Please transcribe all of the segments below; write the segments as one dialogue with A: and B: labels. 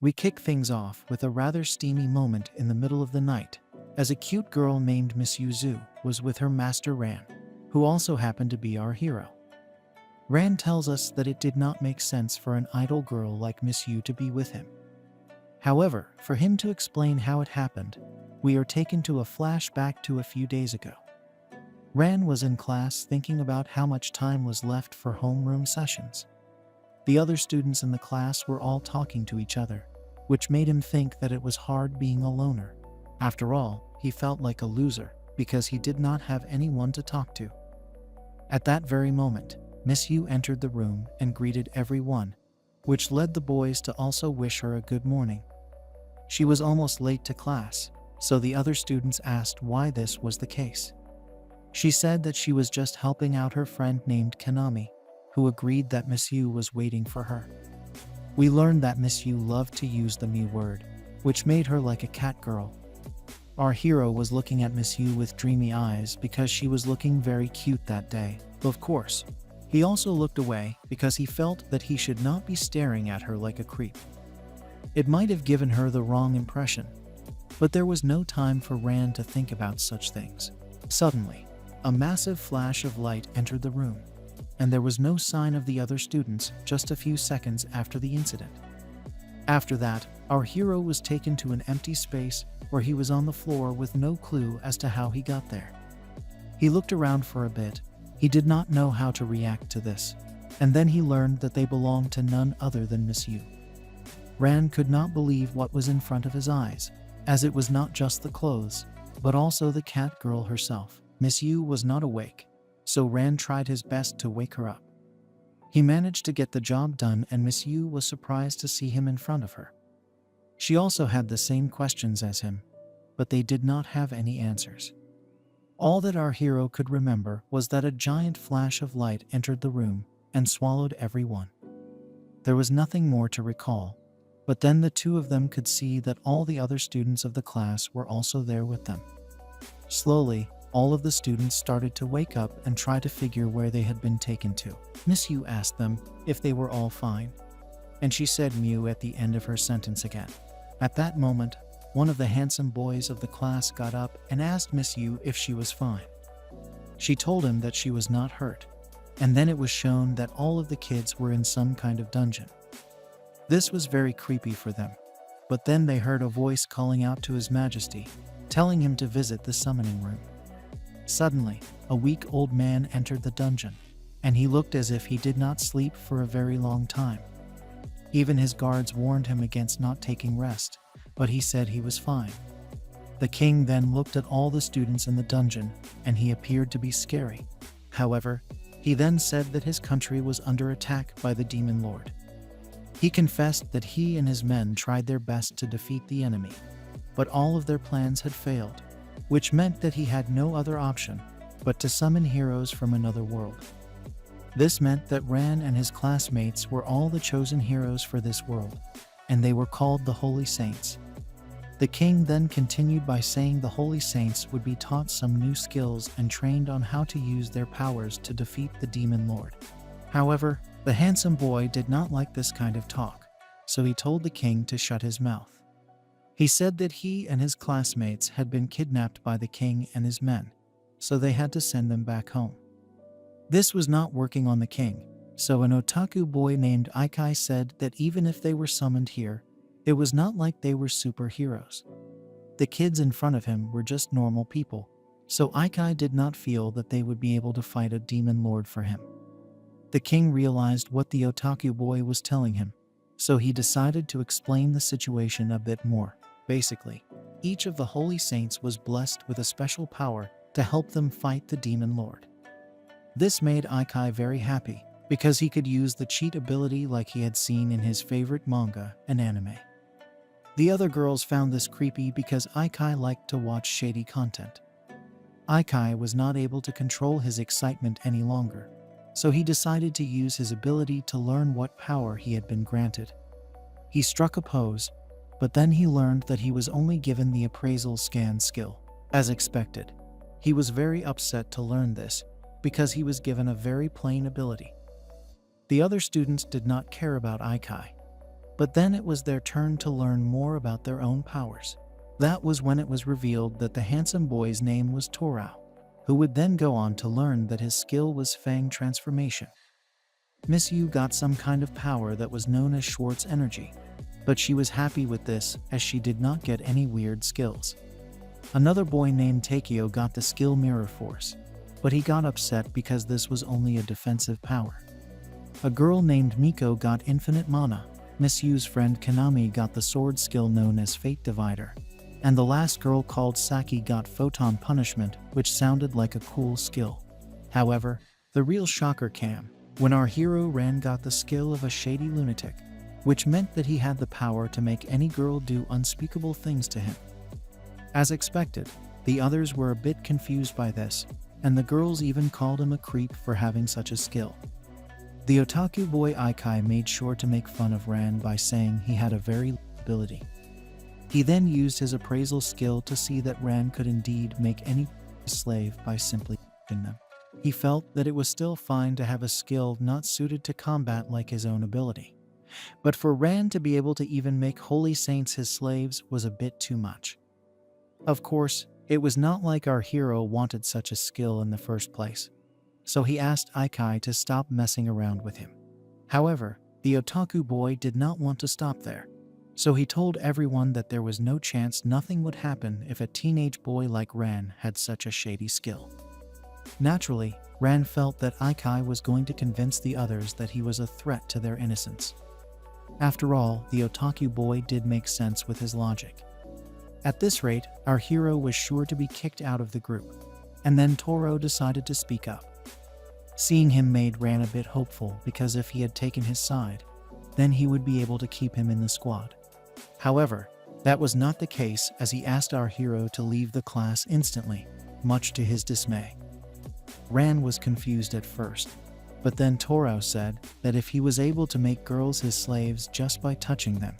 A: We kick things off with a rather steamy moment in the middle of the night, as a cute girl named Miss Yuzu was with her master Ran, who also happened to be our hero. Ran tells us that it did not make sense for an idle girl like Miss Yu to be with him. However, for him to explain how it happened, we are taken to a flashback to a few days ago. Ran was in class thinking about how much time was left for homeroom sessions. The other students in the class were all talking to each other, which made him think that it was hard being a loner. After all, he felt like a loser because he did not have anyone to talk to. At that very moment, Miss Yu entered the room and greeted everyone, which led the boys to also wish her a good morning. She was almost late to class, so the other students asked why this was the case. She said that she was just helping out her friend named Kanami, who agreed that Miss Yu was waiting for her. We learned that Miss Yu loved to use the me word, which made her like a cat girl. Our hero was looking at Miss Yu with dreamy eyes because she was looking very cute that day. Of course, he also looked away because he felt that he should not be staring at her like a creep. It might have given her the wrong impression, but there was no time for Ran to think about such things. Suddenly, a massive flash of light entered the room, and there was no sign of the other students just a few seconds after the incident. After that, our hero was taken to an empty space where he was on the floor with no clue as to how he got there. He looked around for a bit. He did not know how to react to this, and then he learned that they belonged to none other than Miss Yu. Ran could not believe what was in front of his eyes, as it was not just the clothes, but also the cat girl herself. Miss Yu was not awake, so Ran tried his best to wake her up. He managed to get the job done, and Miss Yu was surprised to see him in front of her. She also had the same questions as him, but they did not have any answers. All that our hero could remember was that a giant flash of light entered the room and swallowed everyone. There was nothing more to recall, but then the two of them could see that all the other students of the class were also there with them. Slowly, all of the students started to wake up and try to figure where they had been taken to. Miss Yu asked them if they were all fine, and she said Mew at the end of her sentence again. At that moment, one of the handsome boys of the class got up and asked Miss Yu if she was fine. She told him that she was not hurt, and then it was shown that all of the kids were in some kind of dungeon. This was very creepy for them, but then they heard a voice calling out to His Majesty, telling him to visit the summoning room. Suddenly, a weak old man entered the dungeon, and he looked as if he did not sleep for a very long time. Even his guards warned him against not taking rest, but he said he was fine. The king then looked at all the students in the dungeon, and he appeared to be scary. However, he then said that his country was under attack by the Demon Lord. He confessed that he and his men tried their best to defeat the enemy, but all of their plans had failed, which meant that he had no other option but to summon heroes from another world. This meant that Ran and his classmates were all the chosen heroes for this world, and they were called the Holy Saints. The king then continued by saying the Holy Saints would be taught some new skills and trained on how to use their powers to defeat the Demon Lord. However, the handsome boy did not like this kind of talk, so he told the king to shut his mouth. He said that he and his classmates had been kidnapped by the king and his men, so they had to send them back home. This was not working on the king, so an otaku boy named Aikai said that even if they were summoned here, it was not like they were superheroes. The kids in front of him were just normal people, so Aikai did not feel that they would be able to fight a demon lord for him. The king realized what the otaku boy was telling him, so he decided to explain the situation a bit more. Basically, each of the holy saints was blessed with a special power to help them fight the demon lord. This made Aikai very happy because he could use the cheat ability like he had seen in his favorite manga and anime. The other girls found this creepy because Aikai liked to watch shady content. Aikai was not able to control his excitement any longer, so he decided to use his ability to learn what power he had been granted. He struck a pose, but then he learned that he was only given the appraisal scan skill. As expected, he was very upset to learn this because he was given a very plain ability. The other students did not care about Aikai, But then it was their turn to learn more about their own powers. That was when it was revealed that the handsome boy's name was Torao, who would then go on to learn that his skill was Fang Transformation. Miss Yu got some kind of power that was known as Schwartz Energy, but she was happy with this as she did not get any weird skills. Another boy named Takeo got the skill Mirror Force, but he got upset because this was only a defensive power. A girl named Miko got Infinite Mana. Miss Yu's friend Kanami got the sword skill known as Fate Divider, and the last girl called Saki got Photon Punishment, which sounded like a cool skill. However, the real shocker came when our hero Ran got the skill of a Shady Lunatic, which meant that he had the power to make any girl do unspeakable things to him. As expected, the others were a bit confused by this, and the girls even called him a creep for having such a skill. The otaku boy Aikai made sure to make fun of Ran by saying he had a very low ability. He then used his appraisal skill to see that Ran could indeed make any slave by simply touching them. He felt that it was still fine to have a skill not suited to combat like his own ability. But for Ran to be able to even make holy saints his slaves was a bit too much. Of course, it was not like our hero wanted such a skill in the first place, so he asked Aikai to stop messing around with him. However, the otaku boy did not want to stop there, so he told everyone that there was no chance nothing would happen if a teenage boy like Ran had such a shady skill. Naturally, Ran felt that Aikai was going to convince the others that he was a threat to their innocence. After all, the otaku boy did make sense with his logic. At this rate, our hero was sure to be kicked out of the group, and then Toro decided to speak up. Seeing him made Ran a bit hopeful because if he had taken his side, then he would be able to keep him in the squad. However, that was not the case as he asked our hero to leave the class instantly, much to his dismay. Ran was confused at first, but then Toro said that if he was able to make girls his slaves just by touching them,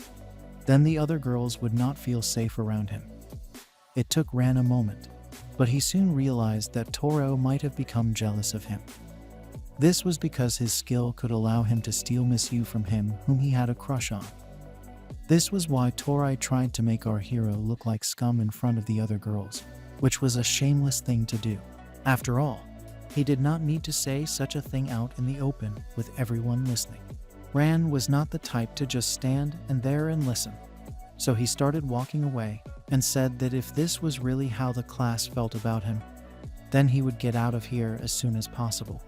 A: then the other girls would not feel safe around him. It took Ran a moment, but he soon realized that Toro might have become jealous of him. This was because his skill could allow him to steal Miss Yu from him, whom he had a crush on. This was why Torai tried to make our hero look like scum in front of the other girls, which was a shameless thing to do. After all, he did not need to say such a thing out in the open with everyone listening. Ran was not the type to just stand there and listen, so he started walking away and said that if this was really how the class felt about him, then he would get out of here as soon as possible.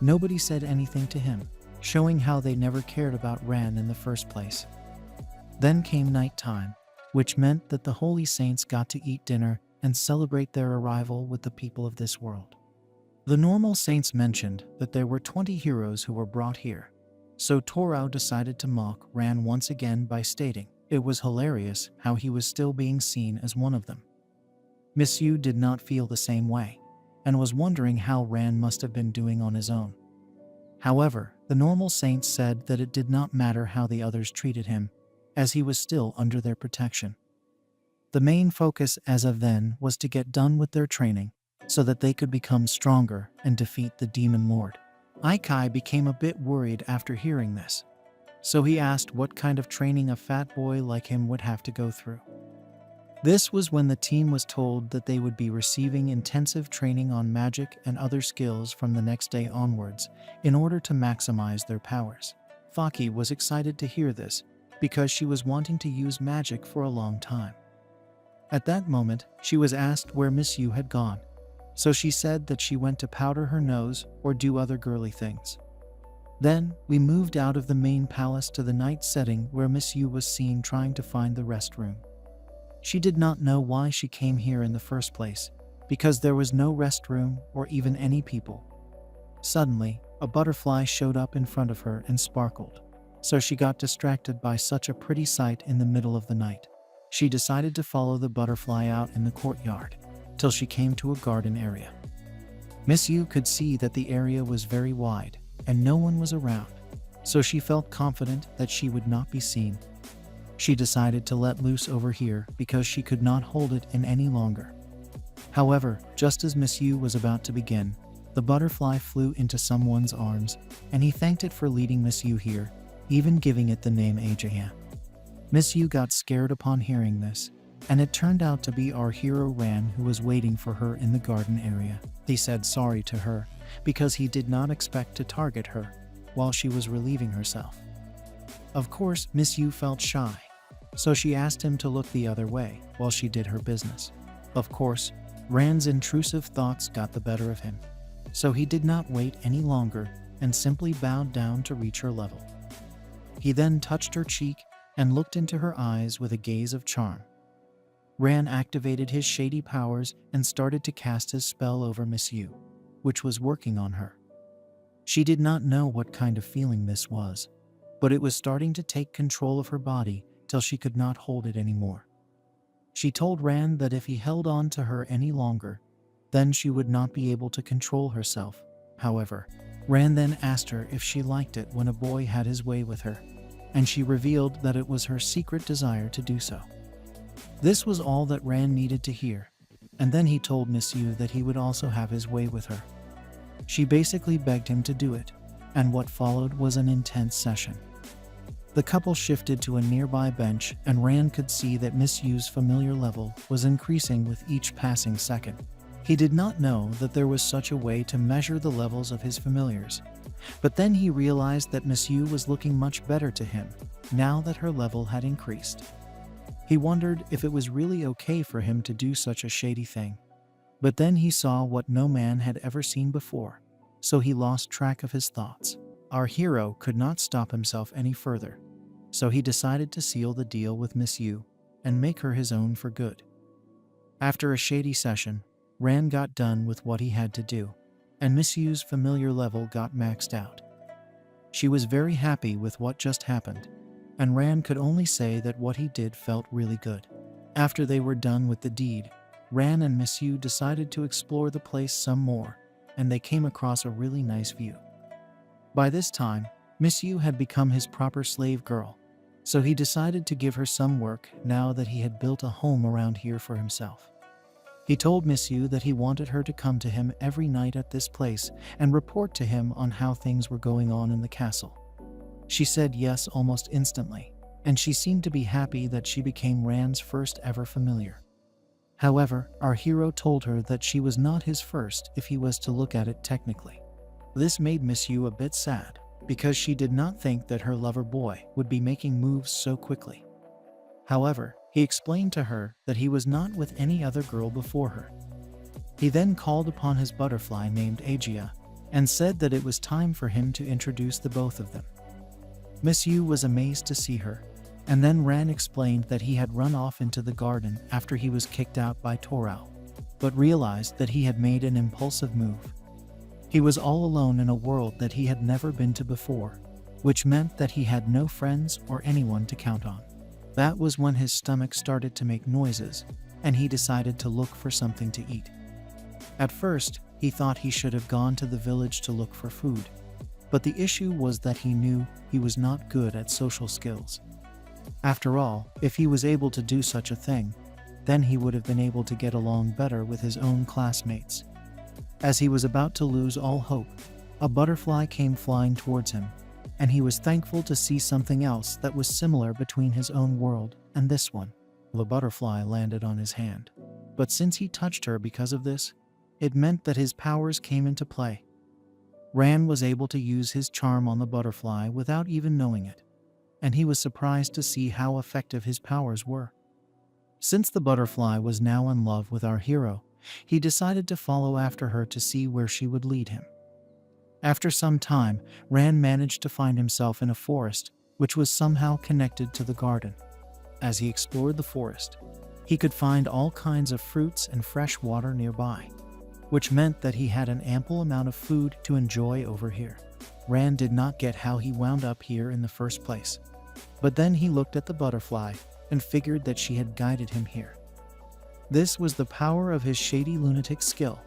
A: Nobody said anything to him, showing how they never cared about Ran in the first place. Then came nighttime, which meant that the Holy Saints got to eat dinner and celebrate their arrival with the people of this world. The normal saints mentioned that there were 20 heroes who were brought here, so Toro decided to mock Ran once again by stating it was hilarious how he was still being seen as one of them. Miss Yu did not feel the same way, and was wondering how Ran must have been doing on his own. However, the normal saints said that it did not matter how the others treated him, as he was still under their protection. The main focus as of then was to get done with their training, so that they could become stronger and defeat the Demon Lord. Aikai became a bit worried after hearing this, so he asked what kind of training a fat boy like him would have to go through. This was when the team was told that they would be receiving intensive training on magic and other skills from the next day onwards in order to maximize their powers. Faki was excited to hear this because she was wanting to use magic for a long time. At that moment, she was asked where Miss Yu had gone, so she said that she went to powder her nose or do other girly things. Then, we moved out of the main palace to the night setting where Miss Yu was seen trying to find the restroom. She did not know why she came here in the first place, because there was no restroom or even any people. Suddenly, a butterfly showed up in front of her and sparkled, so she got distracted by such a pretty sight in the middle of the night. She decided to follow the butterfly out in the courtyard, till she came to a garden area. Miss Yu could see that the area was very wide, and no one was around, so she felt confident that she would not be seen. She decided to let loose over here because she could not hold it in any longer. However, just as Miss Yu was about to begin, the butterfly flew into someone's arms, and he thanked it for leading Miss Yu here, even giving it the name Aegean. Miss Yu got scared upon hearing this, and it turned out to be our hero Ran who was waiting for her in the garden area. He said sorry to her because he did not expect to target her while she was relieving herself. Of course, Miss Yu felt shy, so she asked him to look the other way while she did her business. Of course, Ran's intrusive thoughts got the better of him, so he did not wait any longer and simply bowed down to reach her level. He then touched her cheek and looked into her eyes with a gaze of charm. Ran activated his shady powers and started to cast his spell over Miss Yu, which was working on her. She did not know what kind of feeling this was, but it was starting to take control of her body till she could not hold it anymore. She told Ran that if he held on to her any longer, then she would not be able to control herself. However, Ran then asked her if she liked it when a boy had his way with her, and she revealed that it was her secret desire to do so. This was all that Ran needed to hear, and then he told Miss Yu that he would also have his way with her. She basically begged him to do it, and what followed was an intense session. The couple shifted to a nearby bench, and Ran could see that Miss Yu's familiar level was increasing with each passing second. He did not know that there was such a way to measure the levels of his familiars, but then he realized that Miss Yu was looking much better to him now that her level had increased. He wondered if it was really okay for him to do such a shady thing. But then he saw what no man had ever seen before, so he lost track of his thoughts. Our hero could not stop himself any further, so he decided to seal the deal with Miss Yu and make her his own for good. After a shady session, Ran got done with what he had to do, and Miss Yu's familiar level got maxed out. She was very happy with what just happened, and Ran could only say that what he did felt really good. After they were done with the deed, Ran and Miss Yu decided to explore the place some more, and they came across a really nice view. By this time, Miss Yu had become his proper slave girl, so he decided to give her some work now that he had built a home around here for himself. He told Miss Yu that he wanted her to come to him every night at this place and report to him on how things were going on in the castle. She said yes almost instantly, and she seemed to be happy that she became Ran's first ever familiar. However, our hero told her that she was not his first if he was to look at it technically. This made Miss Yu a bit sad, because she did not think that her lover boy would be making moves so quickly. However, he explained to her that he was not with any other girl before her. He then called upon his butterfly named Aegean and said that it was time for him to introduce the both of them. Miss Yu was amazed to see her, and then Ran explained that he had run off into the garden after he was kicked out by Torao, but realized that he had made an impulsive move. He was all alone in a world that he had never been to before, which meant that he had no friends or anyone to count on. That was when his stomach started to make noises, and he decided to look for something to eat. At first, he thought he should have gone to the village to look for food, but the issue was that he knew he was not good at social skills. After all, if he was able to do such a thing, then he would have been able to get along better with his own classmates. As he was about to lose all hope, a butterfly came flying towards him, and he was thankful to see something else that was similar between his own world and this one. The butterfly landed on his hand, but since he touched her because of this, it meant that his powers came into play. Ran was able to use his charm on the butterfly without even knowing it, and he was surprised to see how effective his powers were. Since the butterfly was now in love with our hero, he decided to follow after her to see where she would lead him. After some time, Ran managed to find himself in a forest, which was somehow connected to the garden. As he explored the forest, he could find all kinds of fruits and fresh water nearby, which meant that he had an ample amount of food to enjoy over here. Ran did not get how he wound up here in the first place, but then he looked at the butterfly and figured that she had guided him here. This was the power of his shady lunatic skill,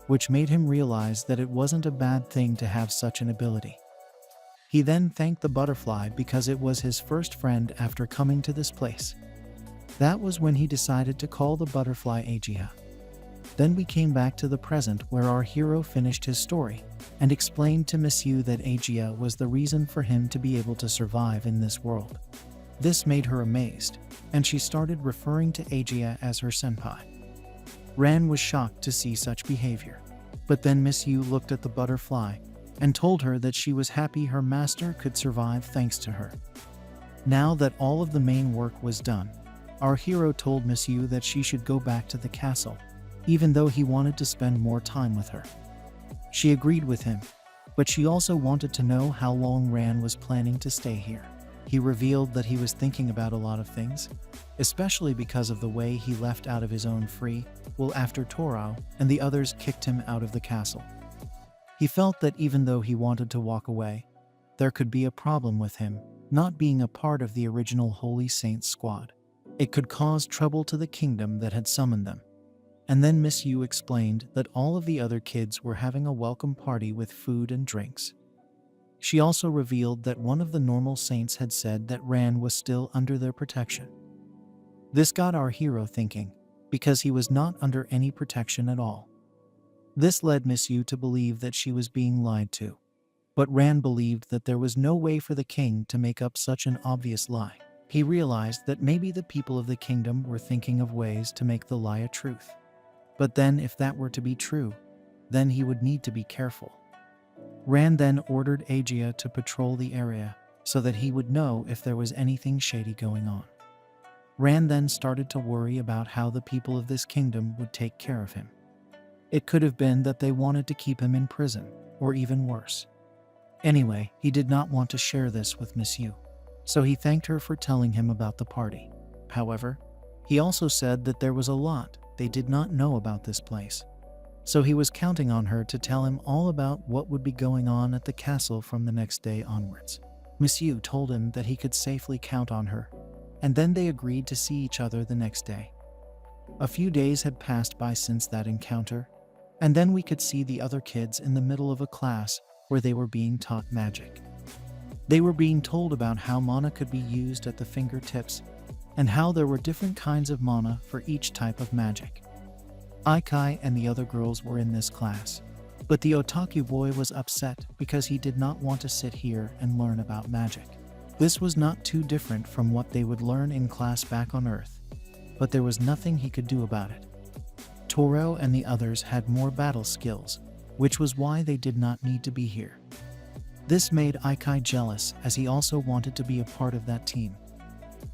A: which made him realize that it wasn't a bad thing to have such an ability. He then thanked the butterfly because it was his first friend after coming to this place. That was when he decided to call the butterfly Aegean. Then we came back to the present where our hero finished his story and explained to Monsieur that Agia was the reason for him to be able to survive in this world. This made her amazed, and she started referring to Agia as her senpai. Ran was shocked to see such behavior, but then Monsieur looked at the butterfly and told her that she was happy her master could survive thanks to her. Now that all of the main work was done, our hero told Monsieur that she should go back to the castle, even though he wanted to spend more time with her. She agreed with him, but she also wanted to know how long Ran was planning to stay here. He revealed that he was thinking about a lot of things, especially because of the way he left out of his own free will after Torao and the others kicked him out of the castle. He felt that even though he wanted to walk away, there could be a problem with him not being a part of the original Holy Saints squad. It could cause trouble to the kingdom that had summoned them. And then Miss Yu explained that all of the other kids were having a welcome party with food and drinks. She also revealed that one of the normal saints had said that Ran was still under their protection. This got our hero thinking, because he was not under any protection at all. This led Miss Yu to believe that she was being lied to. But Ran believed that there was no way for the king to make up such an obvious lie. He realized that maybe the people of the kingdom were thinking of ways to make the lie a truth. But then if that were to be true, then he would need to be careful. Ran then ordered Agia to patrol the area so that he would know if there was anything shady going on. Ran then started to worry about how the people of this kingdom would take care of him. It could have been that they wanted to keep him in prison, or even worse. Anyway, he did not want to share this with Miss Yu, so he thanked her for telling him about the party. However, he also said that there was a lot they did not know about this place. So he was counting on her to tell him all about what would be going on at the castle from the next day onwards. Miss Yu told him that he could safely count on her, and then they agreed to see each other the next day. A few days had passed by since that encounter, and then we could see the other kids in the middle of a class where they were being taught magic. They were being told about how mana could be used at the fingertips, and how there were different kinds of mana for each type of magic. Aikai and the other girls were in this class, but the otaku boy was upset because he did not want to sit here and learn about magic. This was not too different from what they would learn in class back on Earth, but there was nothing he could do about it. Toro and the others had more battle skills, which was why they did not need to be here. This made Aikai jealous as he also wanted to be a part of that team.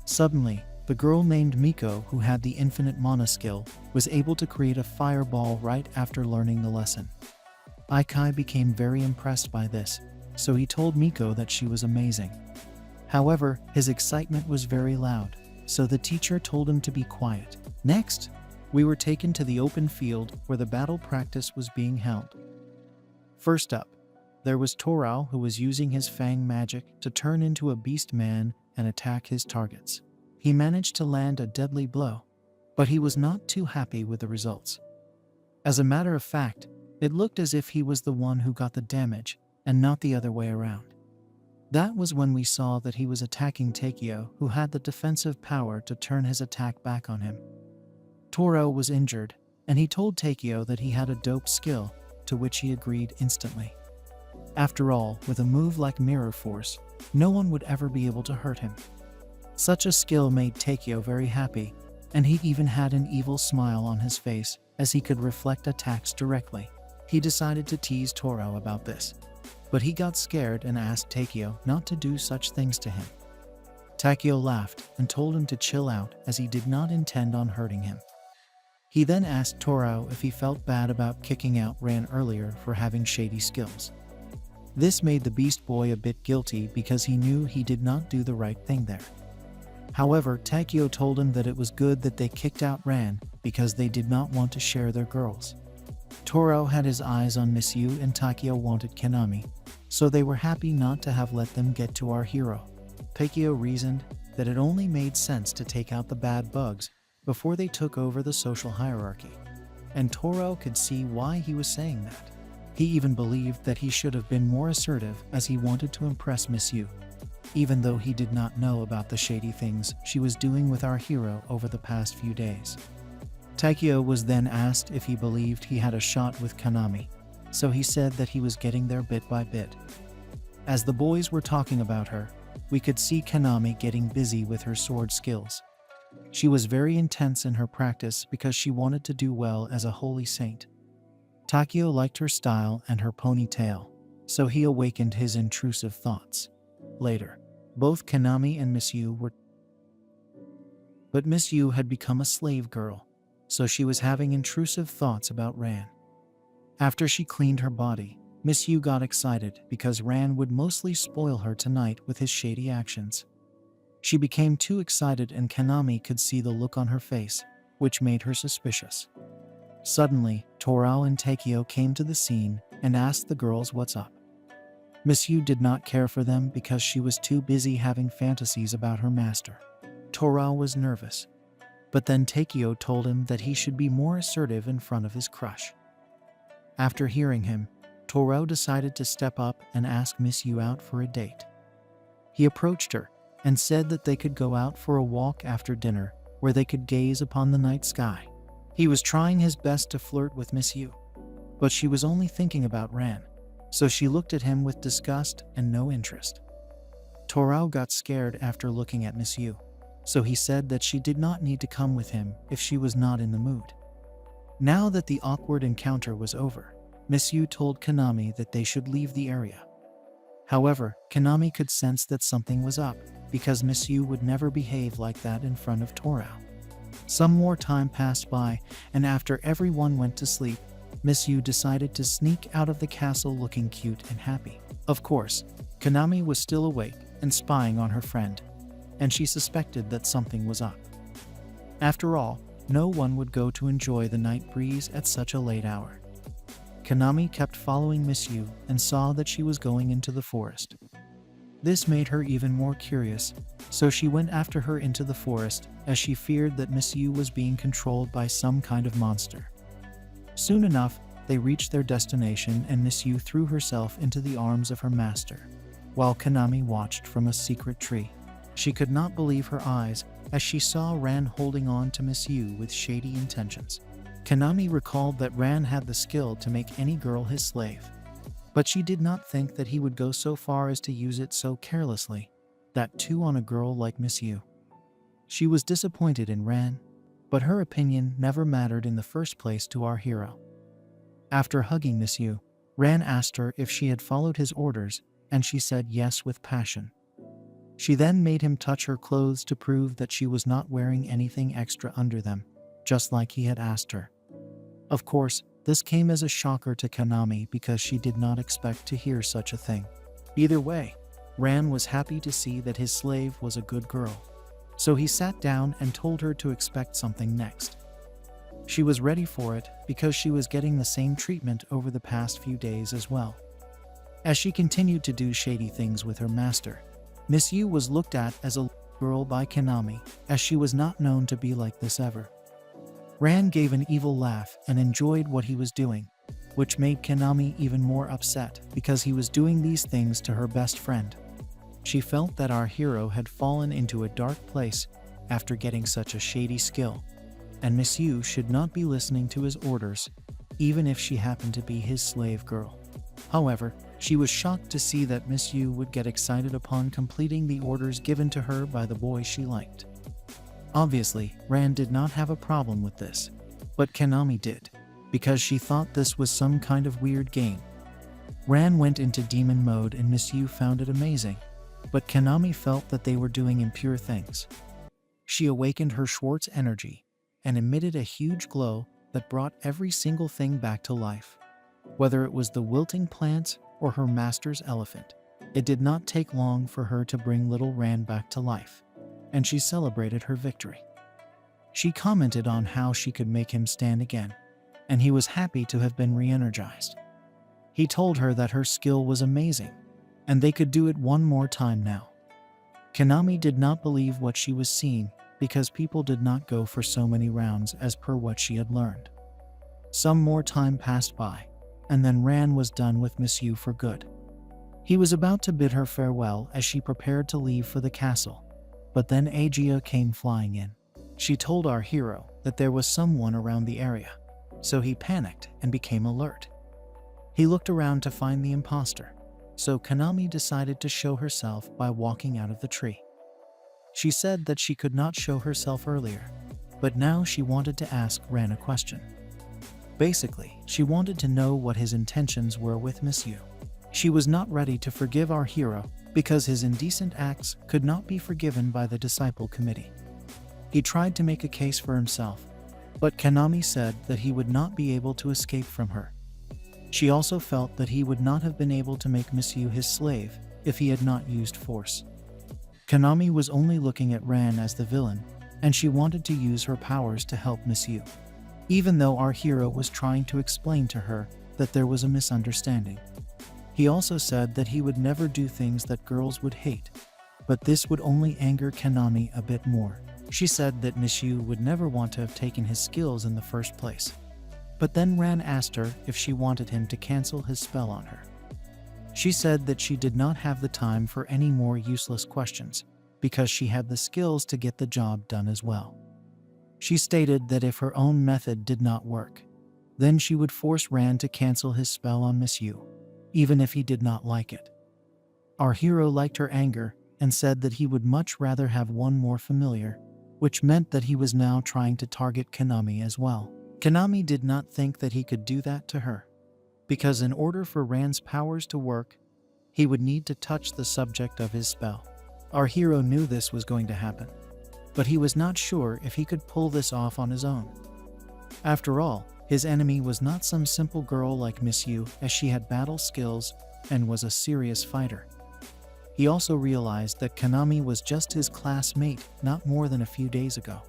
A: Suddenly, the girl named Miko, who had the infinite mana skill, was able to create a fireball right after learning the lesson. Aikai became very impressed by this, so he told Miko that she was amazing. However, his excitement was very loud, so the teacher told him to be quiet. Next, we were taken to the open field where the battle practice was being held. First up, there was Torao, who was using his fang magic to turn into a beast man and attack his targets. He managed to land a deadly blow, but he was not too happy with the results. As a matter of fact, it looked as if he was the one who got the damage and not the other way around. That was when we saw that he was attacking Takeo, who had the defensive power to turn his attack back on him. Toro was injured, and he told Takeo that he had a dope skill, to which he agreed instantly. After all, with a move like Mirror Force, no one would ever be able to hurt him. Such a skill made Takeo very happy, and he even had an evil smile on his face as he could reflect attacks directly. He decided to tease Toro about this, but he got scared and asked Takeo not to do such things to him. Takeo laughed and told him to chill out as he did not intend on hurting him. He then asked Toro if he felt bad about kicking out Ran earlier for having shady skills. This made the Beast Boy a bit guilty because he knew he did not do the right thing there. However, Takeo told him that it was good that they kicked out Ran because they did not want to share their girls. Toro had his eyes on Miss Yu and Takeo wanted Kanami, so they were happy not to have let them get to our hero. Takeo reasoned that it only made sense to take out the bad bugs before they took over the social hierarchy, and Toro could see why he was saying that. He even believed that he should have been more assertive as he wanted to impress Miss Yu, even though he did not know about the shady things she was doing with our hero over the past few days. Taikyo was then asked if he believed he had a shot with Kanami, so he said that he was getting there bit by bit. As the boys were talking about her, we could see Kanami getting busy with her sword skills. She was very intense in her practice because she wanted to do well as a holy saint. Taikyo liked her style and her ponytail, so he awakened his intrusive thoughts. Later, both Kanami and Miss Yu were. But Miss Yu had become a slave girl, so she was having intrusive thoughts about Ran. After she cleaned her body, Miss Yu got excited because Ran would mostly spoil her tonight with his shady actions. She became too excited and Kanami could see the look on her face, which made her suspicious. Suddenly, Torao and Taikyo came to the scene and asked the girls what's up. Miss Yu did not care for them because she was too busy having fantasies about her master. Torao was nervous, but then Taikyo told him that he should be more assertive in front of his crush. After hearing him, Torao decided to step up and ask Miss Yu out for a date. He approached her and said that they could go out for a walk after dinner where they could gaze upon the night sky. He was trying his best to flirt with Miss Yu, but she was only thinking about Ran, so she looked at him with disgust and no interest. Torao got scared after looking at Miss Yu, so he said that she did not need to come with him if she was not in the mood. Now that the awkward encounter was over, Miss Yu told Kanami that they should leave the area. However, Kanami could sense that something was up because Miss Yu would never behave like that in front of Torao. Some more time passed by, and after everyone went to sleep, Miss Yu decided to sneak out of the castle looking cute and happy. Of course, Kanami was still awake and spying on her friend, and she suspected that something was up. After all, no one would go to enjoy the night breeze at such a late hour. Kanami kept following Miss Yu and saw that she was going into the forest. This made her even more curious, so she went after her into the forest as she feared that Miss Yu was being controlled by some kind of monster. Soon enough, they reached their destination and Miss Yu threw herself into the arms of her master, while Kanami watched from a secret tree. She could not believe her eyes as she saw Ran holding on to Miss Yu with shady intentions. Kanami recalled that Ran had the skill to make any girl his slave, but she did not think that he would go so far as to use it so carelessly, that too on a girl like Miss Yu. She was disappointed in Ran, but her opinion never mattered in the first place to our hero. After hugging Miss Yu, Ran asked her if she had followed his orders, and she said yes with passion. She then made him touch her clothes to prove that she was not wearing anything extra under them, just like he had asked her. Of course, this came as a shocker to Kanami because she did not expect to hear such a thing. Either way, Ran was happy to see that his slave was a good girl, so he sat down and told her to expect something next. She was ready for it because she was getting the same treatment over the past few days as well. As she continued to do shady things with her master, Miss Yu was looked at as a girl by Kanami, as she was not known to be like this ever. Ran gave an evil laugh and enjoyed what he was doing, which made Kanami even more upset because he was doing these things to her best friend. She felt that our hero had fallen into a dark place after getting such a shady skill, and Miss Yu should not be listening to his orders, even if she happened to be his slave girl. However, she was shocked to see that Miss Yu would get excited upon completing the orders given to her by the boy she liked. Obviously, Ran did not have a problem with this, but Kanami did, because she thought this was some kind of weird game. Ran went into demon mode and Miss Yu found it amazing, but Kanami felt that they were doing impure things. She awakened her Schwartz energy and emitted a huge glow that brought every single thing back to life. Whether it was the wilting plants or her master's elephant, it did not take long for her to bring little Ran back to life, and she celebrated her victory. She commented on how she could make him stand again, and he was happy to have been re-energized. He told her that her skill was amazing, and they could do it one more time now. Kanami did not believe what she was seeing because people did not go for so many rounds as per what she had learned. Some more time passed by, and then Ran was done with Miss Yu for good. He was about to bid her farewell as she prepared to leave for the castle, but then Aegea came flying in. She told our hero that there was someone around the area, so he panicked and became alert. He looked around to find the imposter, so Konami decided to show herself by walking out of the tree. She said that she could not show herself earlier, but now she wanted to ask Ran a question. Basically, she wanted to know what his intentions were with Miss Yu. She was not ready to forgive our hero because his indecent acts could not be forgiven by the disciple committee. He tried to make a case for himself, but Konami said that he would not be able to escape from her. She also felt that he would not have been able to make Miss Yu his slave if he had not used force. Konami was only looking at Ran as the villain, and she wanted to use her powers to help Miss Yu, even though our hero was trying to explain to her that there was a misunderstanding. He also said that he would never do things that girls would hate, but this would only anger Konami a bit more. She said that Miss Yu would never want to have taken his skills in the first place. But then Ran asked her if she wanted him to cancel his spell on her. She said that she did not have the time for any more useless questions, because she had the skills to get the job done as well. She stated that if her own method did not work, then she would force Ran to cancel his spell on Miss Yu, even if he did not like it. Our hero liked her anger and said that he would much rather have one more familiar, which meant that he was now trying to target Konami as well. Konami did not think that he could do that to her, because in order for Ran's powers to work, he would need to touch the subject of his spell. Our hero knew this was going to happen, but he was not sure if he could pull this off on his own. After all, his enemy was not some simple girl like Miss Yu, as she had battle skills and was a serious fighter. He also realized that Konami was just his classmate not more than a few days ago.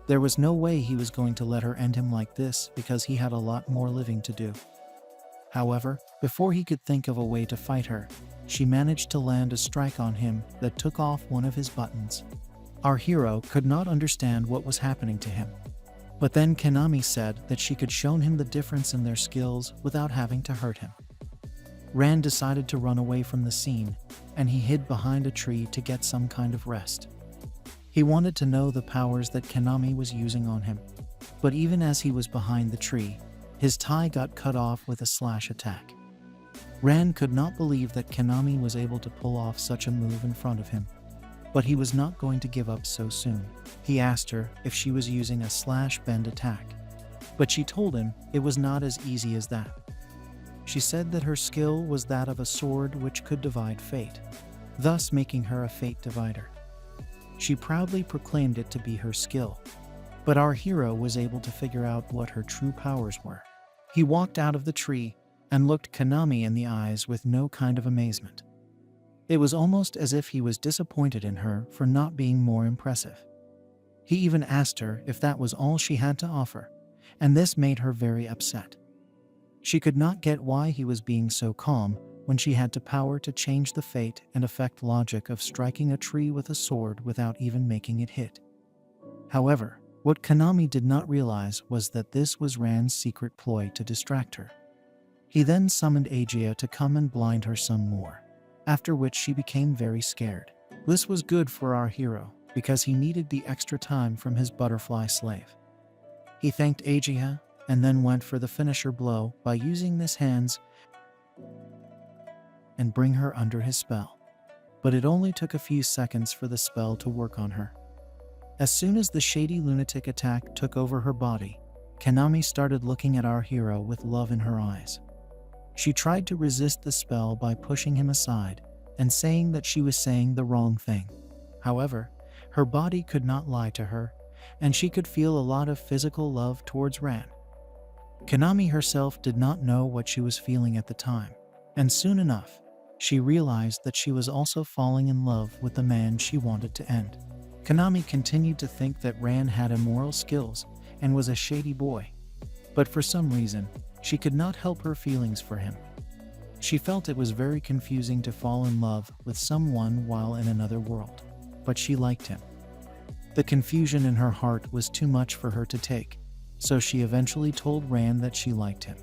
A: There was no way he was going to let her end him like this because he had a lot more living to do. However, before he could think of a way to fight her, she managed to land a strike on him that took off one of his buttons. Our hero could not understand what was happening to him. But then Konami said that she could show him the difference in their skills without having to hurt him. Ran decided to run away from the scene, and he hid behind a tree to get some kind of rest. He wanted to know the powers that Konami was using on him, but even as he was behind the tree, his tie got cut off with a slash attack. Ran could not believe that Konami was able to pull off such a move in front of him, but he was not going to give up so soon. He asked her if she was using a slash bend attack, but she told him it was not as easy as that. She said that her skill was that of a sword which could divide fate, thus making her a fate divider. She proudly proclaimed it to be her skill, but our hero was able to figure out what her true powers were. He walked out of the tree and looked Konami in the eyes with no kind of amazement. It was almost as if he was disappointed in her for not being more impressive. He even asked her if that was all she had to offer, and this made her very upset. She could not get why he was being so calm when she had the power to change the fate and affect logic of striking a tree with a sword without even making it hit. However, what Konami did not realize was that this was Ran's secret ploy to distract her. He then summoned Aegea to come and blind her some more, after which she became very scared. This was good for our hero, because he needed the extra time from his butterfly slave. He thanked Aegea, and then went for the finisher blow by using his hands and bring her under his spell. But it only took a few seconds for the spell to work on her. As soon as the shady lunatic attack took over her body, Konami started looking at our hero with love in her eyes. She tried to resist the spell by pushing him aside and saying that she was saying the wrong thing. However, her body could not lie to her, and she could feel a lot of physical love towards Ran. Konami herself did not know what she was feeling at the time, and soon enough, she realized that she was also falling in love with the man she wanted to end. Konami continued to think that Ran had immoral skills and was a shady boy, but for some reason, she could not help her feelings for him. She felt it was very confusing to fall in love with someone while in another world, but she liked him. The confusion in her heart was too much for her to take, so she eventually told Ran that she liked him.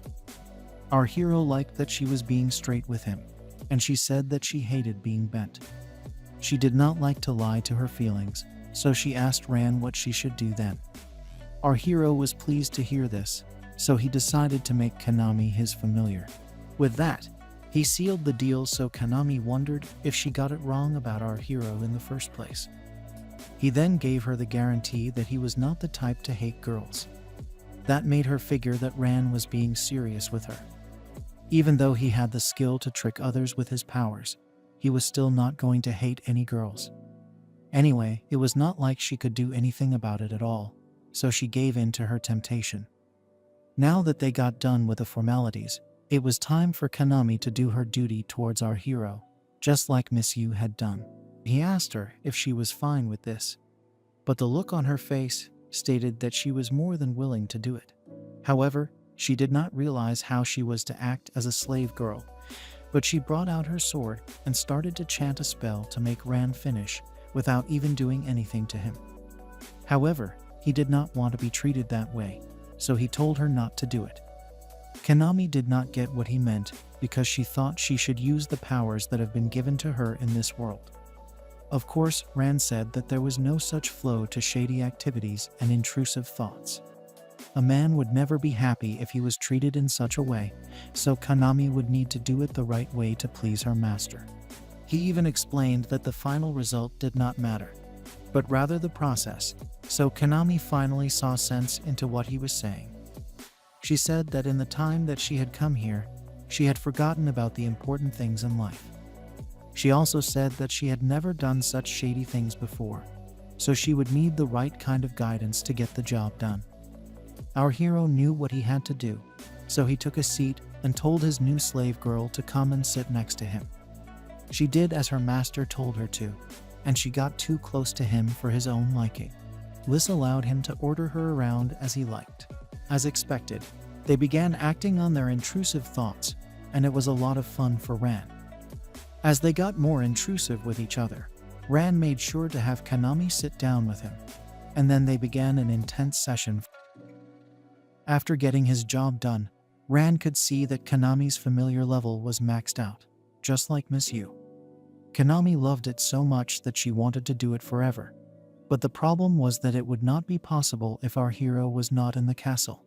A: Our hero liked that she was being straight with him, and she said that she hated being bent. She did not like to lie to her feelings, so she asked Ran what she should do then. Our hero was pleased to hear this, so he decided to make Kanami his familiar. With that, he sealed the deal, so Kanami wondered if she got it wrong about our hero in the first place. He then gave her the guarantee that he was not the type to hate girls. That made her figure that Ran was being serious with her. Even though he had the skill to trick others with his powers, he was still not going to hate any girls. Anyway, it was not like she could do anything about it at all, so she gave in to her temptation. Now that they got done with the formalities, it was time for Kanami to do her duty towards our hero, just like Miss Yu had done. He asked her if she was fine with this, but the look on her face stated that she was more than willing to do it. However, she did not realize how she was to act as a slave girl, but she brought out her sword and started to chant a spell to make Ran finish without even doing anything to him. However, he did not want to be treated that way, so he told her not to do it. Kanami did not get what he meant because she thought she should use the powers that have been given to her in this world. Of course, Ran said that there was no such flow to shady activities and intrusive thoughts. A man would never be happy if he was treated in such a way, so Kanami would need to do it the right way to please her master. He even explained that the final result did not matter, but rather the process, so Kanami finally saw sense into what he was saying. She said that in the time that she had come here, she had forgotten about the important things in life. She also said that she had never done such shady things before, so she would need the right kind of guidance to get the job done. Our hero knew what he had to do, so he took a seat and told his new slave girl to come and sit next to him. She did as her master told her to, and she got too close to him for his own liking. This allowed him to order her around as he liked. As expected, they began acting on their intrusive thoughts, and it was a lot of fun for Ran. As they got more intrusive with each other, Ran made sure to have Kanami sit down with him, and then they began an intense session. After getting his job done, Ran could see that Kanami's familiar level was maxed out, just like Miss Yu. Kanami loved it so much that she wanted to do it forever, but the problem was that it would not be possible if our hero was not in the castle.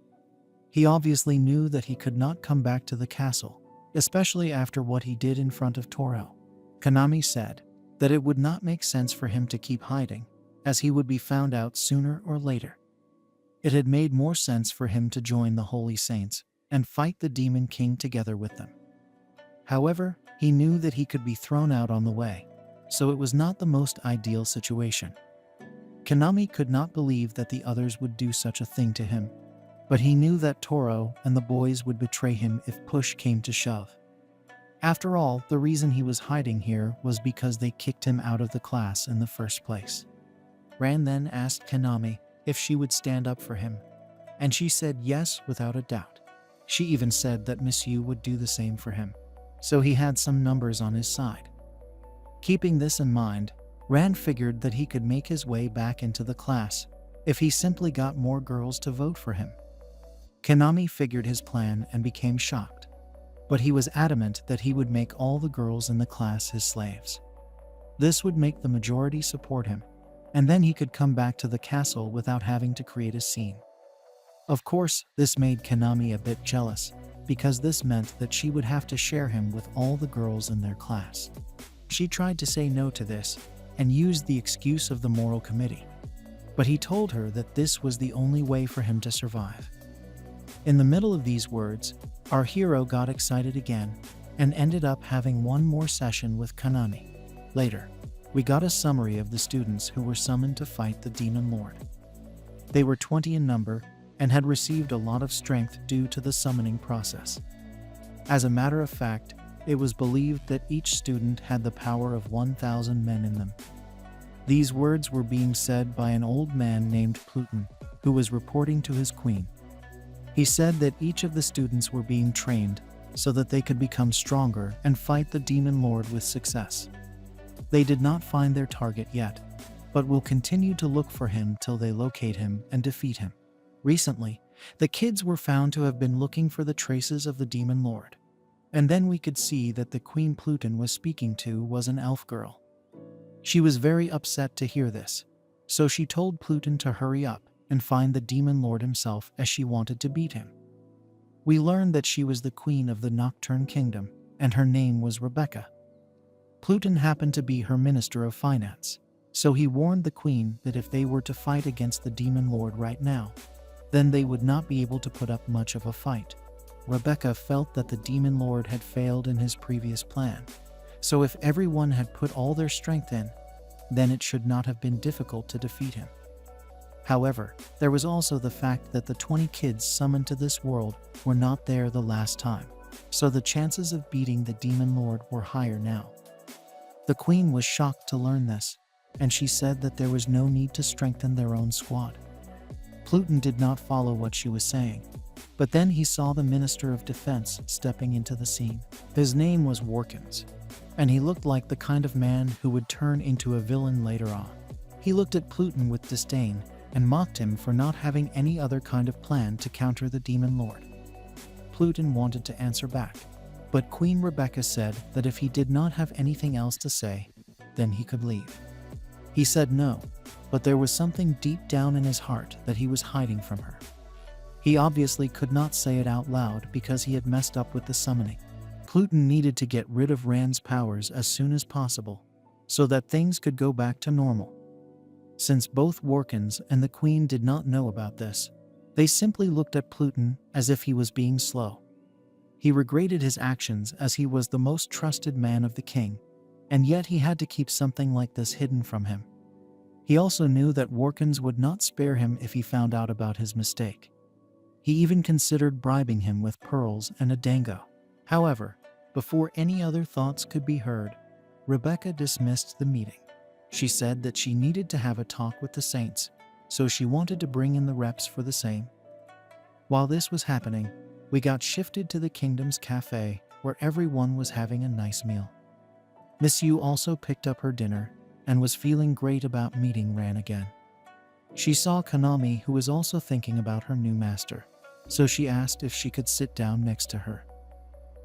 A: He obviously knew that he could not come back to the castle, especially after what he did in front of Toro. Kanami said that it would not make sense for him to keep hiding, as he would be found out sooner or later. It had made more sense for him to join the Holy Saints and fight the Demon King together with them. However, he knew that he could be thrown out on the way, so it was not the most ideal situation. Kanami could not believe that the others would do such a thing to him, but he knew that Toro and the boys would betray him if push came to shove. After all, the reason he was hiding here was because they kicked him out of the class in the first place. Ran then asked Kanami if she would stand up for him, and she said yes without a doubt. She even said that Miss Yu would do the same for him, so he had some numbers on his side. Keeping this in mind, Ran figured that he could make his way back into the class if he simply got more girls to vote for him. Kanami figured his plan and became shocked, but he was adamant that he would make all the girls in the class his slaves. This would make the majority support him, and then he could come back to the castle without having to create a scene. Of course, this made Kanami a bit jealous, because this meant that she would have to share him with all the girls in their class. She tried to say no to this, and used the excuse of the moral committee, but he told her that this was the only way for him to survive. In the middle of these words, our hero got excited again, and ended up having one more session with Kanami. Later, we got a summary of the students who were summoned to fight the Demon Lord. They were 20 in number, and had received a lot of strength due to the summoning process. As a matter of fact, it was believed that each student had the power of 1,000 men in them. These words were being said by an old man named Pluton, who was reporting to his queen. He said that each of the students were being trained so that they could become stronger and fight the Demon Lord with success. They did not find their target yet, but will continue to look for him till they locate him and defeat him. Recently, the kids were found to have been looking for the traces of the Demon Lord. And then we could see that the Queen Pluton was speaking to was an elf girl. She was very upset to hear this, So she told Pluton to hurry up and find the Demon Lord himself, as she wanted to beat him. We learned that she was the queen of the Nocturne Kingdom, and her name was Rebecca. Pluton happened to be her Minister of Finance, so he warned the queen that if they were to fight against the Demon Lord right now, then they would not be able to put up much of a fight. Rebecca felt that the Demon Lord had failed in his previous plan, so if everyone had put all their strength in, then it should not have been difficult to defeat him. However, there was also the fact that the 20 kids summoned to this world were not there the last time, so the chances of beating the Demon Lord were higher now. The queen was shocked to learn this, and she said that there was no need to strengthen their own squad. Pluton did not follow what she was saying, but then he saw the Minister of Defense stepping into the scene. His name was Warkins, and he looked like the kind of man who would turn into a villain later on. He looked at Pluton with disdain and mocked him for not having any other kind of plan to counter the Demon Lord. Pluton wanted to answer back, but Queen Rebecca said that if he did not have anything else to say, then he could leave. He said no, but there was something deep down in his heart that he was hiding from her. He obviously could not say it out loud because he had messed up with the summoning. Pluton needed to get rid of Rand's powers as soon as possible, so that things could go back to normal. Since both Warkins and the Queen did not know about this, they simply looked at Pluton as if he was being slow. He regretted his actions as he was the most trusted man of the king, and yet he had to keep something like this hidden from him. He also knew that Warkins would not spare him if he found out about his mistake. He even considered bribing him with pearls and a dango. However, before any other thoughts could be heard, Rebecca dismissed the meeting. She said that she needed to have a talk with the saints, so she wanted to bring in the reps for the same. While this was happening, we got shifted to the kingdom's cafe, where everyone was having a nice meal. Miss Yu also picked up her dinner and was feeling great about meeting Ran again. She saw Konami, who was also thinking about her new master, so she asked if she could sit down next to her.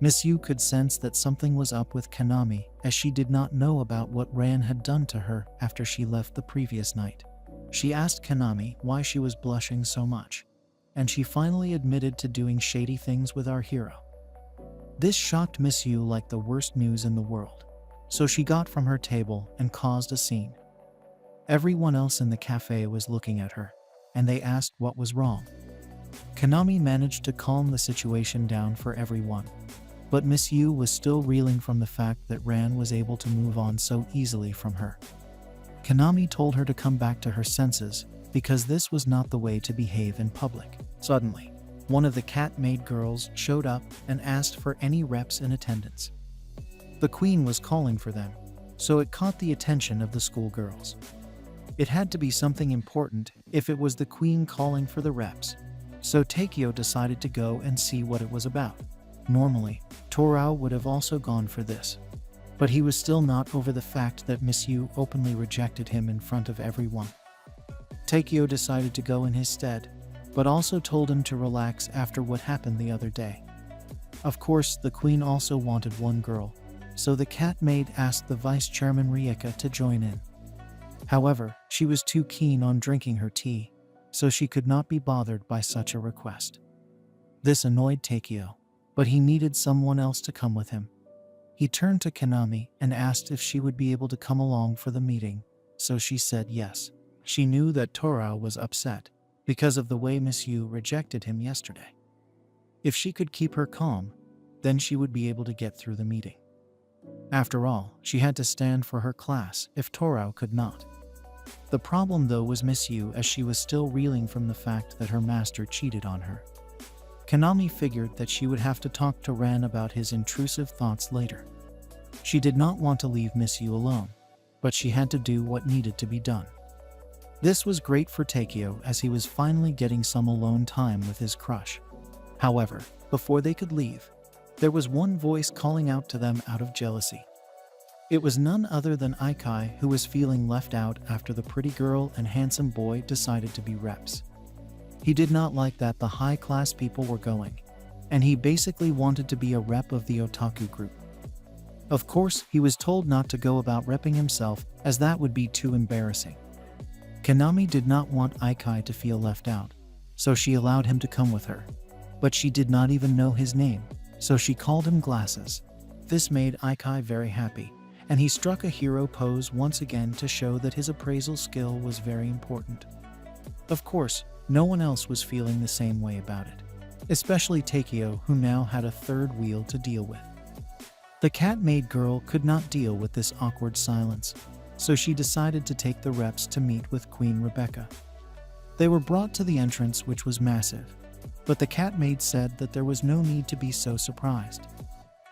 A: Miss Yu could sense that something was up with Konami, as she did not know about what Ran had done to her after she left the previous night. She asked Konami why she was blushing so much, and she finally admitted to doing shady things with our hero. This shocked Miss Yu like the worst news in the world, so she got from her table and caused a scene. Everyone else in the cafe was looking at her, and they asked what was wrong. Konami managed to calm the situation down for everyone, but Miss Yu was still reeling from the fact that Ran was able to move on so easily from her. Konami told her to come back to her senses, because this was not the way to behave in public. Suddenly, one of the cat-maid girls showed up and asked for any reps in attendance. The queen was calling for them, so it caught the attention of the schoolgirls. It had to be something important if it was the queen calling for the reps, so Takeo decided to go and see what it was about. Normally, Torao would have also gone for this, but he was still not over the fact that Miss Yu openly rejected him in front of everyone. Takeo decided to go in his stead, but also told him to relax after what happened the other day. Of course, the queen also wanted one girl, so the cat maid asked the vice chairman Rieka to join in. However, she was too keen on drinking her tea, so she could not be bothered by such a request. This annoyed Takeo, but he needed someone else to come with him. He turned to Konami and asked if she would be able to come along for the meeting, so she said yes. She knew that Torao was upset because of the way Miss Yu rejected him yesterday. If she could keep her calm, then she would be able to get through the meeting. After all, she had to stand for her class if Torao could not. The problem though was Miss Yu, as she was still reeling from the fact that her master cheated on her. Konami figured that she would have to talk to Ran about his intrusive thoughts later. She did not want to leave Miss Yu alone, but she had to do what needed to be done. This was great for Takeo, as he was finally getting some alone time with his crush. However, before they could leave, there was one voice calling out to them out of jealousy. It was none other than Aikai, who was feeling left out after the pretty girl and handsome boy decided to be reps. He did not like that the high-class people were going, and he basically wanted to be a rep of the otaku group. Of course, he was told not to go about repping himself, as that would be too embarrassing. Kanami did not want Aikai to feel left out, so she allowed him to come with her. But she did not even know his name, so she called him Glasses. This made Aikai very happy, and he struck a hero pose once again to show that his appraisal skill was very important. Of course, no one else was feeling the same way about it, especially Takeo, who now had a third wheel to deal with. The cat-maid girl could not deal with this awkward silence, so she decided to take the reps to meet with Queen Rebecca. They were brought to the entrance, which was massive, but the cat-maid said that there was no need to be so surprised.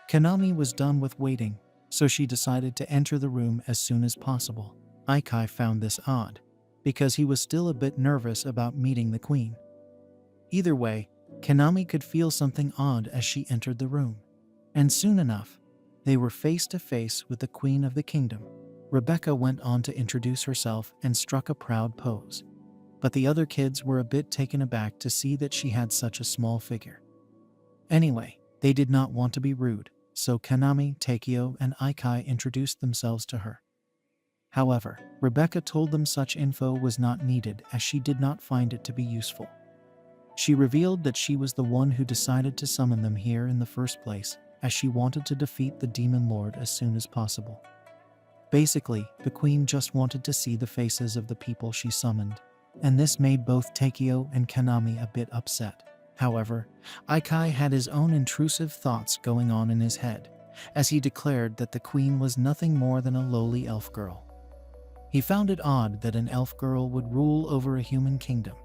A: Kanami was done with waiting, so she decided to enter the room as soon as possible. Aikai found this odd, because he was still a bit nervous about meeting the queen. Either way, Kanami could feel something odd as she entered the room, and soon enough, they were face to face with the queen of the kingdom. Rebecca went on to introduce herself and struck a proud pose, but the other kids were a bit taken aback to see that she had such a small figure. Anyway, they did not want to be rude, so Kanami, Takeo, and Aikai introduced themselves to her. However, Rebecca told them such info was not needed as she did not find it to be useful. She revealed that she was the one who decided to summon them here in the first place, as she wanted to defeat the Demon Lord as soon as possible. Basically, the queen just wanted to see the faces of the people she summoned, and this made both Takeo and Kanami a bit upset. However, Aikai had his own intrusive thoughts going on in his head, as he declared that the queen was nothing more than a lowly elf girl. He found it odd that an elf girl would rule over a human kingdom,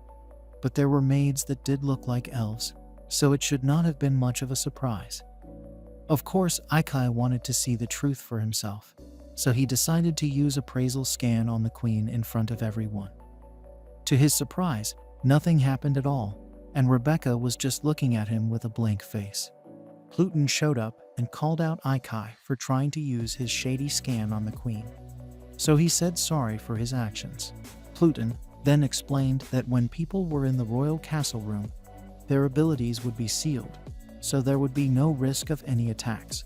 A: but there were maids that did look like elves, so it should not have been much of a surprise. Of course, Aikai wanted to see the truth for himself, so he decided to use appraisal scan on the queen in front of everyone. To his surprise, nothing happened at all, and Rebecca was just looking at him with a blank face. Pluton showed up and called out Aikai for trying to use his shady scan on the queen, so he said sorry for his actions. Pluton then explained that when people were in the royal castle room, their abilities would be sealed, so there would be no risk of any attacks.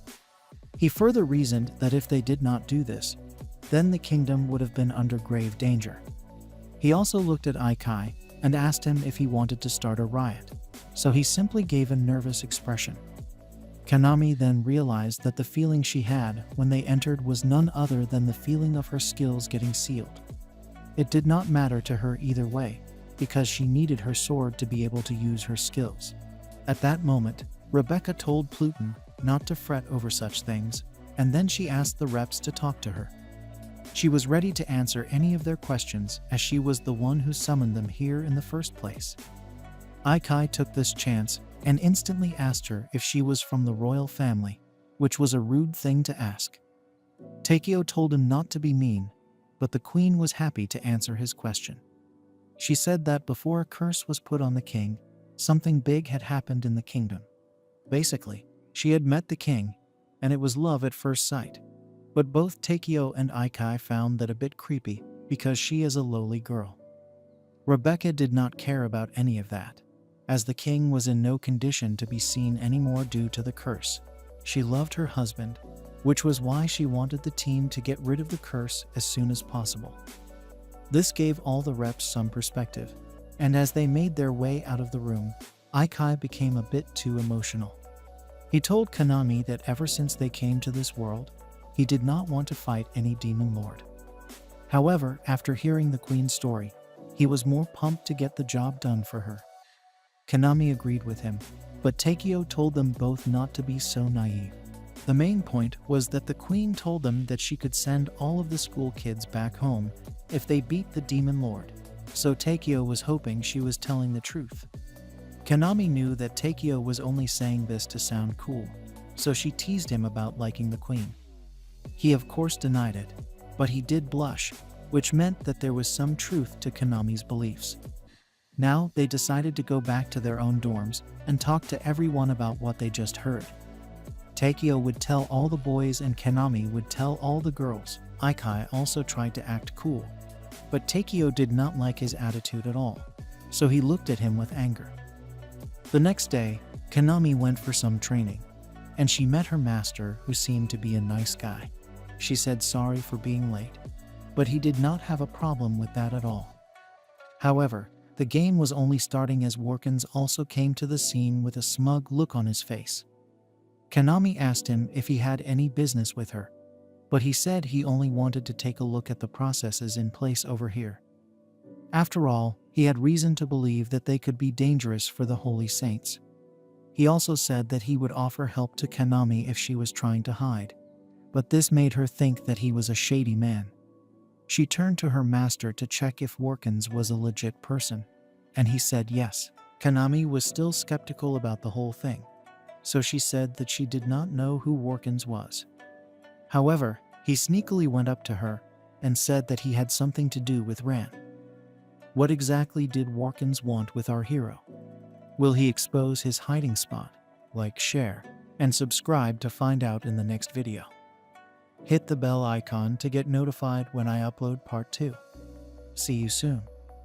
A: He further reasoned that if they did not do this, then the kingdom would have been under grave danger. He also looked at Aikai and asked him if he wanted to start a riot, so he simply gave a nervous expression. Kanami then realized that the feeling she had when they entered was none other than the feeling of her skills getting sealed. It did not matter to her either way, because she needed her sword to be able to use her skills. At that moment, Rebecca told Pluton not to fret over such things, and then she asked the reps to talk to her. She was ready to answer any of their questions as she was the one who summoned them here in the first place. Aikai took this chance and instantly asked her if she was from the royal family, which was a rude thing to ask. Takeo told him not to be mean, but the queen was happy to answer his question. She said that before a curse was put on the king, something big had happened in the kingdom. Basically, she had met the king, and it was love at first sight. But both Takeo and Aikai found that a bit creepy because she is a lowly girl. Rebecca did not care about any of that, as the king was in no condition to be seen anymore due to the curse. She loved her husband, which was why she wanted the team to get rid of the curse as soon as possible. This gave all the reps some perspective, and as they made their way out of the room, Aikai became a bit too emotional. He told Kanami that ever since they came to this world, he did not want to fight any demon lord. However, after hearing the queen's story, he was more pumped to get the job done for her. Kanami agreed with him, but Takeo told them both not to be so naive. The main point was that the queen told them that she could send all of the school kids back home if they beat the demon lord, so Takeo was hoping she was telling the truth. Kanami knew that Takeo was only saying this to sound cool, so she teased him about liking the queen. He of course denied it, but he did blush, which meant that there was some truth to Kanami's beliefs. Now they decided to go back to their own dorms and talk to everyone about what they just heard. Takeo would tell all the boys and Kanami would tell all the girls. Aikai also tried to act cool, but Takeo did not like his attitude at all, so he looked at him with anger. The next day, Kanami went for some training, and she met her master, who seemed to be a nice guy. She said sorry for being late, but he did not have a problem with that at all. However, the game was only starting as Warkins also came to the scene with a smug look on his face. Konami asked him if he had any business with her, but he said he only wanted to take a look at the processes in place over here. After all, he had reason to believe that they could be dangerous for the Holy Saints. He also said that he would offer help to Konami if she was trying to hide, but this made her think that he was a shady man. She turned to her master to check if Warkins was a legit person, and he said yes. Konami was still skeptical about the whole thing, so she said that she did not know who Warkins was. However, he sneakily went up to her and said that he had something to do with Ran. What exactly did Warkins want with our hero? Will he expose his hiding spot? Like, share, and subscribe to find out in the next video. Hit the bell icon to get notified when I upload part 2. See you soon.